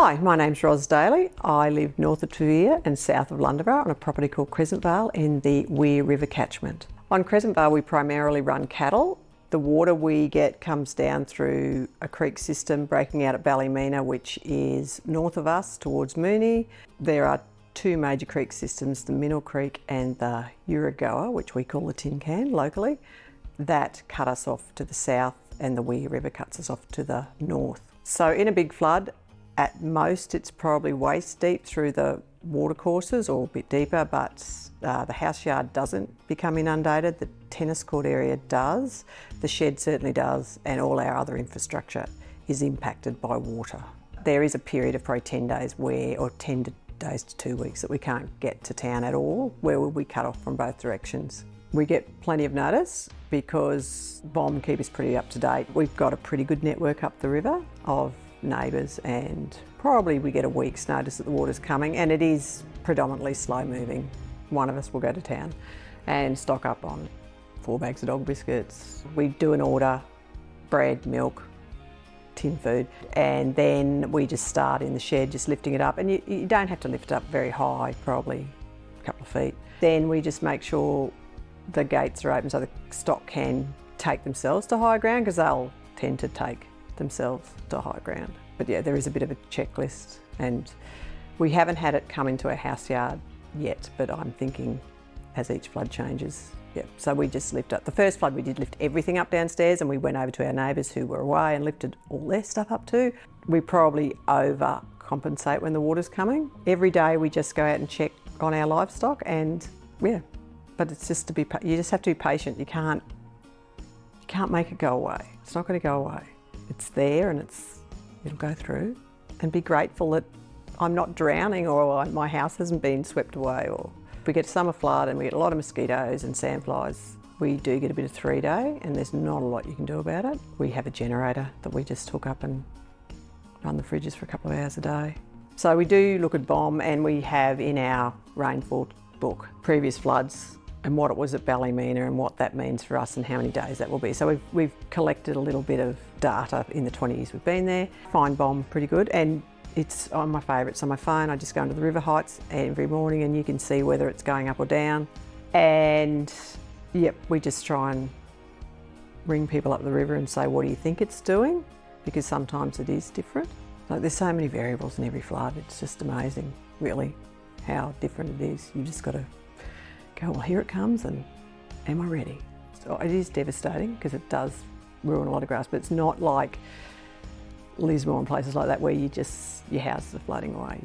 Hi, my name's Roz Daly. I live north of Toobeah and south of Londonderry on a property called Crescentvale in the Weir River catchment. On Crescentvale we primarily run cattle. The water we get comes down through a creek system breaking out at Ballymena, which is north of us towards Moonee. There are two major creek systems, the Minnell Creek and the Uragoa, which we call the Tin Can locally, that cut us off to the south, and the Weir River cuts us off to the north. So in a big flood, at most it's probably waist deep through the watercourses or a bit deeper, but the house yard doesn't become inundated. The tennis court area does, the shed certainly does, and all our other infrastructure is impacted by water. There is a period of probably 10 days or 10 days to 2 weeks that we can't get to town at all, where we cut off from both directions. We get plenty of notice because BOM keep us pretty up to date. We've got a pretty good network up the river of neighbours, and probably we get a week's notice that the water's coming, and it is predominantly slow moving. One of us will go to town and stock up on 4 bags of dog biscuits. We do an order, bread, milk, tin food, and then we just start in the shed just lifting it up, and you don't have to lift it up very high, probably a couple of feet. Then we just make sure the gates are open so the stock can take themselves to high ground, because they'll tend to take themselves to high ground. But yeah, there is a bit of a checklist, and we haven't had it come into our house yard yet, but I'm thinking as each flood changes, yeah. So we just lift up. The first flood we did lift everything up downstairs, and we went over to our neighbours who were away and lifted all their stuff up too. We probably overcompensate when the water's coming. Every day we just go out and check on our livestock, and yeah, but it's just you just have to be patient. You can't make it go away. It's not going to go away. It's there, and it'll go through, and be grateful that I'm not drowning or my house hasn't been swept away. Or if we get a summer flood and we get a lot of mosquitoes and sandflies, we do get a bit of 3-day, and there's not a lot you can do about it. We have a generator that we just hook up and run the fridges for a couple of hours a day. So we do look at BOM, and we have in our rainfall book previous floods and what it was at Ballymena and what that means for us and how many days that will be. So we've collected a little bit of data in the 20 years we've been there. Find BOM pretty good, and it's on my favourites on my phone. I just go into the river heights every morning, and you can see whether it's going up or down. And yep, we just try and ring people up the river and say, what do you think it's doing? Because sometimes it is different. Like, there's so many variables in every flood. It's just amazing, really, how different it is. You just got to go, well, here it comes, and am I ready? So it is devastating because it does ruin a lot of grass, but it's not like Lismore and places like that where your houses are flooding away.